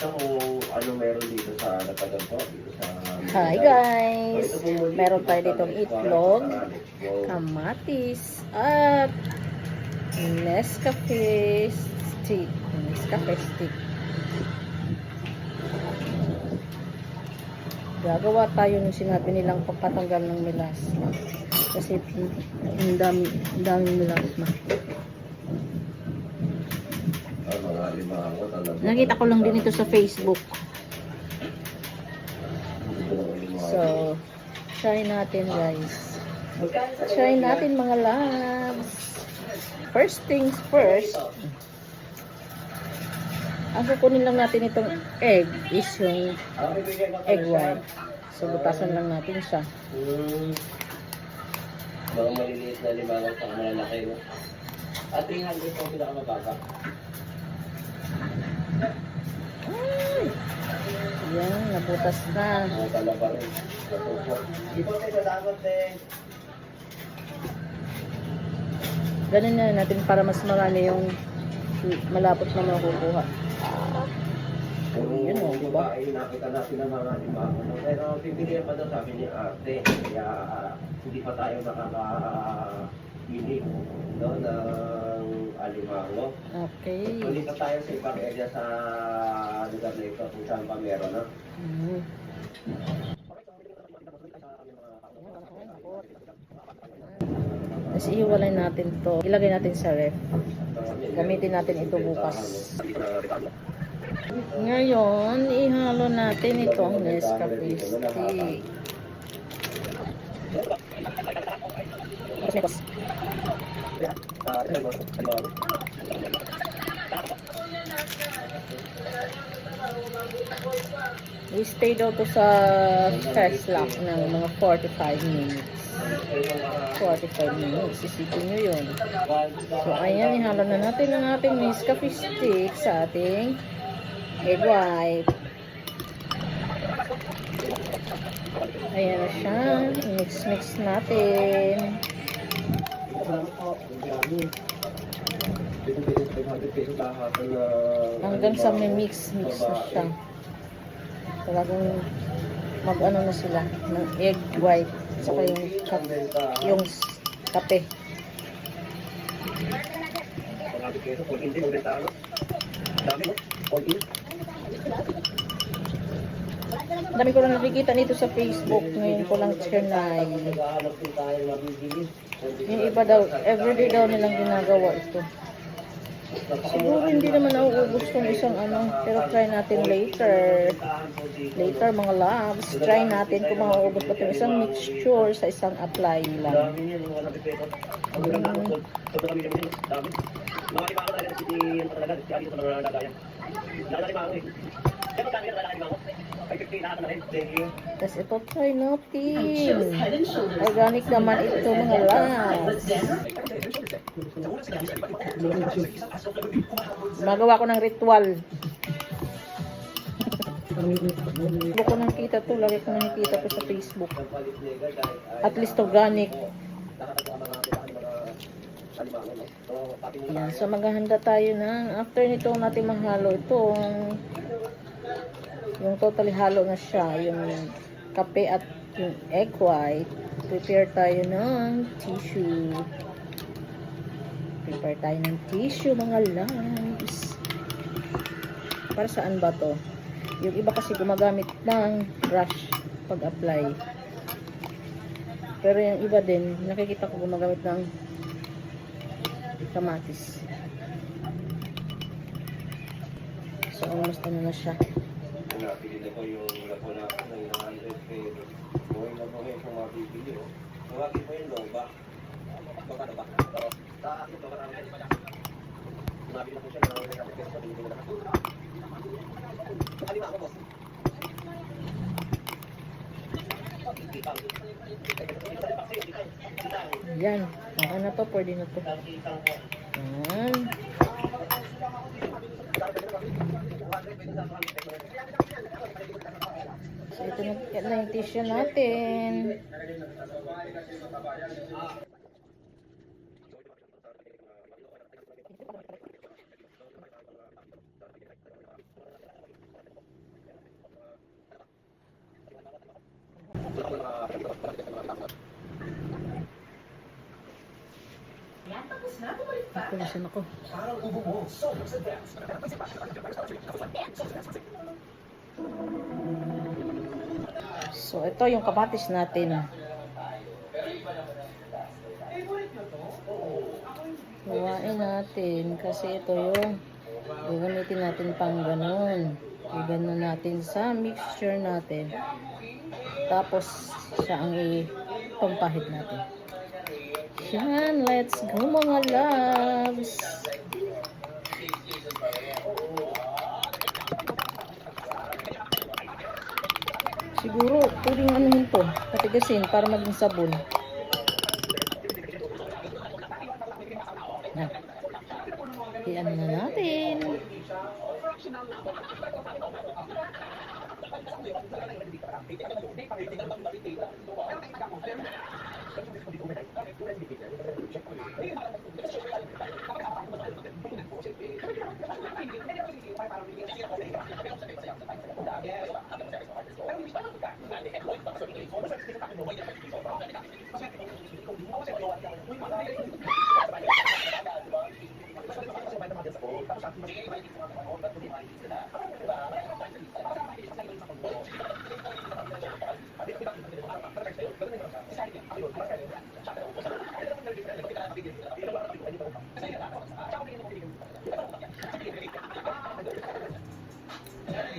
makita kung ano meron dito sa natagan po. Dito sa... Hi guys! Meron tayo ditong itlog, kamatis, at Nescafe stick. Nescafe stick. Gagawa tayo ng sinabi nilang pagpatanggal ng melasma. Kasi ang daming melasma. Nakita ko lang din ito sa Facebook. So, try natin guys. Try natin mga labs. First things first. Ang kukunin lang natin itong egg is yung egg white. So, butasan lang natin siya. Mga maliliit na limangan sa malalaki, no? At 300 po pinakamababa. Yan, nabutas na. Talaba rin. Di po tayo dapat eh. Ganun na natin para mas marami yung malapot na makukuha. Yun o, diba? Nakita natin ang mga limangan. Pero pipilihan pa daw sabi ni ate. Kaya hindi pa tayo nakakabili, no, ng alimango. Okay. Ulit pa tayo sa ibang area sa lugar na ito kung saan pa meron, no? Tapos ihiwalay natin to. Ilagay natin sa ref. Gamitin natin ito bukas. Ngayon, ihalo natin itong Nescafe stick. We stay daw to sa first lock ng mga 45 minutes. 45 minutes. Isipin nyo yun. So, ayan. Ihalo na natin ang ating Nescafe stick sa ating egg white. Ayan na siya. Mix natin. Hanggang sa may mix na siya. Talagang mag-ano na sila ng egg white saka yung kape. Dami ko lang nakikita nito sa Facebook. Ngayon ko lang trinay. Yung iba daw, everyday daw nilang ginagawa ito. Siguro hindi naman nauubos kung isang ano, pero try natin later. Later mga labs, try natin kung mauubos pa ito isang mixture sa isang apply lang. Tapos ito try natin. Organic naman ito mga labs. Magawa ko ng ritual. Lagi ko nakikita to. Lagi ko nakikita to sa Facebook. At least organic. Yan. So maghahanda tayo ng after nito natin mahalo itong yung totally halo na siya. Yung kape at yung egg white. Prepare tayo ng tissue. Prepare tayo ng tissue mga loves. Para saan ba to? Yung iba kasi gumagamit ng brush pag-apply. Pero yung iba din, nakikita ko gumagamit ng kamatis. So, almost ano na siya. Napili ko yung lapo na 900 pesos. Buhay na buhay kung mabibili. Mawagi po yung loba. Baka ba? Sa akin ito, marami na pala. Nabili ko siya ng 900 pesos. Nabili ko na ako. Kalima ako, boss. Yan. Okay na to. Pwede na to. Yan. So, ito na yung tissue natin. Pasensya na ko. So, ito yung kamatis natin. Huwain natin kasi ito yung gagamitin natin pang ganun. Iganon natin sa mixture natin. Tapos, siya ang ipampahid natin. Yan, let's go mga loves! Siguro, pwedeng anuhin to, patigasin para maging sabon. Yan. I-ano na natin.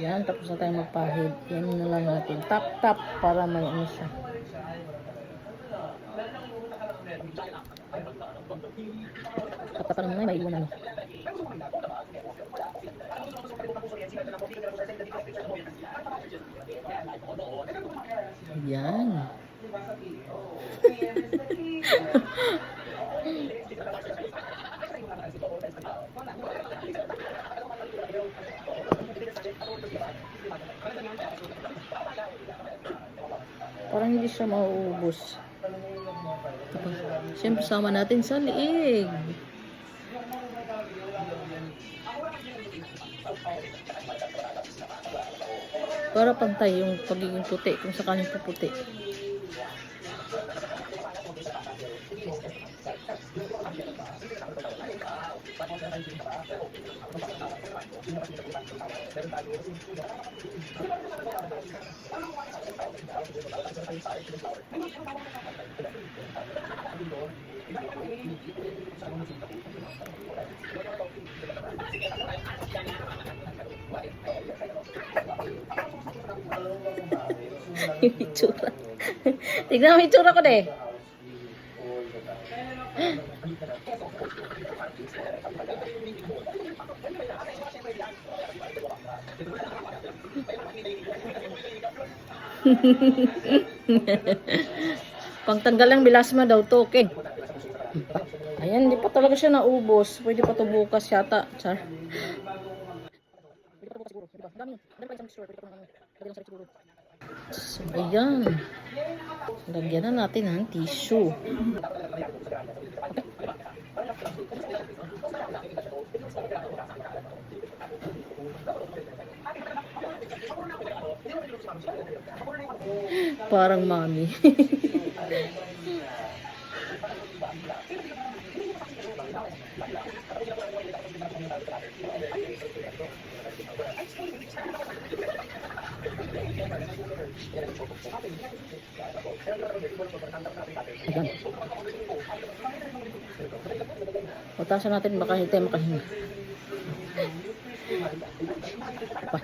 Yan, tapos na tayo magpahid. Yan na lang natin. Tap para may ano siya. Tap naman may iwan ano. Yan. Parang hindi siya mauubos. Siyempre sama natin sa liig. Para pantay yung pagiging puti kung sakaling puputi. Yung itsura. Tignan mo yung itsura ko deh. Pangtanggal lang bilasma daw to, okay. Ayan, hindi pa talaga siya naubos. Pwede pa to bukas yata. Char. So, ayan. Lagyan na natin ng tissue. Parang mami. Ayan. Patasan natin baka hindi tayo makahinga. Pa.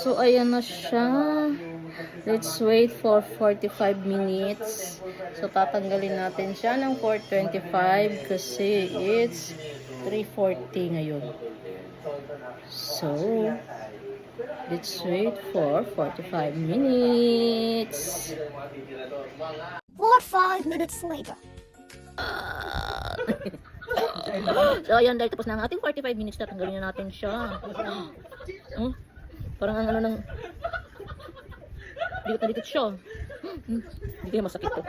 So, ayan na siya. Let's wait for 45 minutes. So, tatanggalin natin siya ng 4:25 kasi it's 3:40 ngayon. So, let's wait for 45 minutes. 5 minutes later. So, ayan, dahil tapos na ang ating 45 minutes, tatanggalin na natin siya. Parang ang ano ng dikit na dikit siya. Hindi kayo masakit to.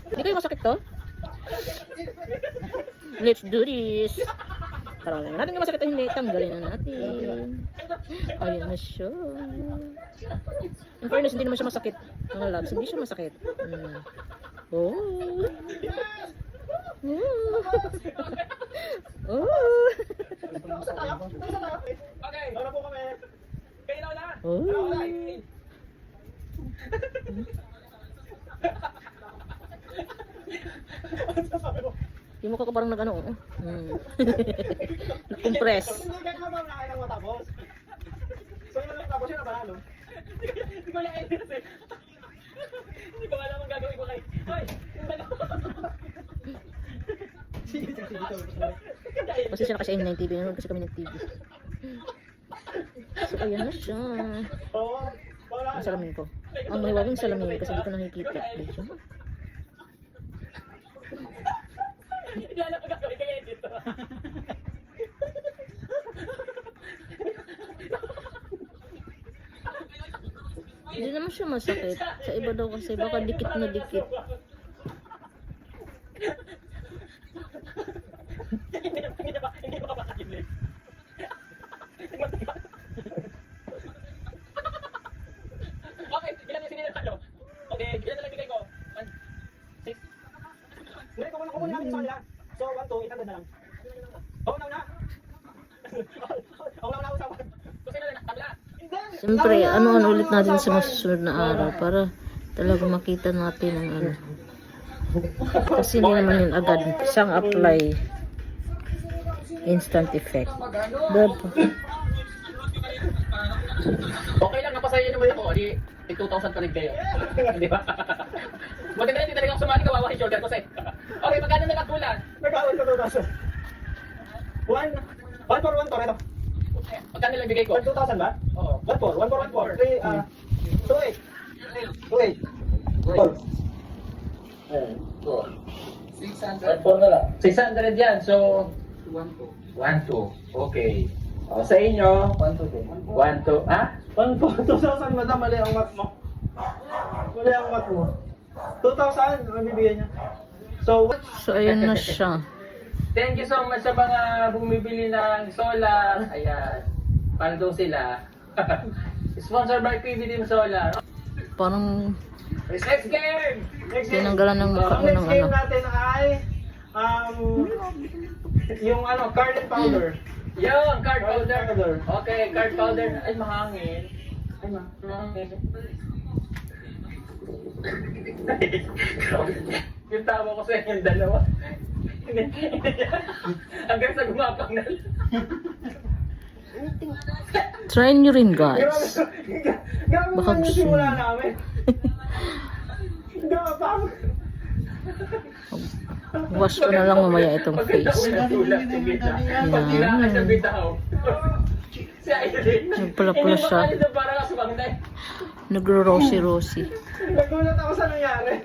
Hindi kayo masakit to. Let's do this. Parang natin yung masakit na hindi. Tanggalin na natin. Ayan na siya. In fairness, hindi naman siya masakit. Mga loves, hindi siya masakit. Oh. Oh. Okay, para po kami. Kayo na. Oh. Yung mukha ko parang nag-ano. Nag-compress. Hindi ka naman nakailang matapos. So yun lang tapos yun na ba? Hindi ko lang kasi. Hindi ko alam ang gagawin ko kay. Hoy! Kasi siya kasi ng TV. Nanonood kasi kami ng TV. So ayan na siya. Oo. Ang salamin ko. Ang mahiwagang salamin kasi hindi ko nakikita. Ayun. Hindi alam ang gagawin kay Edit. Hindi naman siya masakit. Sa iba daw kasi baka dikit na dikit. Hindi ko mapapakilin. Okay, ilan yung sinila talo? Okay, ilan na lang bigay ko? 1, 6. Hindi, kukunin natin sa kanila. So, 1, 2, 800 na lang. Oo, na. Oo, na usapan. So, sino na kabila? Siyempre, ano-ano ulit natin sa masusunod na araw para talaga makita natin ang ano. Kasi hindi naman yun agad siyang apply instant effect. Diba? Okay lang, napasaya naman ako. Di 2,000 pa rin kayo. Di ba? Maganda hindi talaga ako sumali, kawawa yung shoulder ko sa'yo. Okay, magkano na nagkulang? Nagkawin ko 2,000. 1 for 1 for ito. Magkano lang bigay ko? 2,000 ba? Oo. 1 for 1 for 600 yan. So 1, 2. Okay. O, sa inyo 1, 2. Ha? 1, 2. 2,000 madam. Mali ang mat mo. Mali ang mat mo. 2,000 ang bibigyan niya. So So, ayun na siya. thank you so much sa mga bumibili ng solar. Ayan. Paldo sila. Sponsored by PB Team Solar. Parang Next game! tinanggalan ng mukha ko ng Next game ano. natin ay yung card and powder. Yung card powder. Okay, card powder. Ay, mahangin. Ay, mahangin. Yung tawa ko sa inyong dalawa. Hanggang sa gumapang na. Try nyo rin guys. Grabe Baka naman yung gusto simula nyo. namin. Grabe. Wash ko na lang mamaya itong face. Pagkila ka sa bitaw. Si Aileen. Nagpula-pula siya. Hindi ba parang asubang na? Nagro-rosy-rosy. Nagulat ako sa nangyari.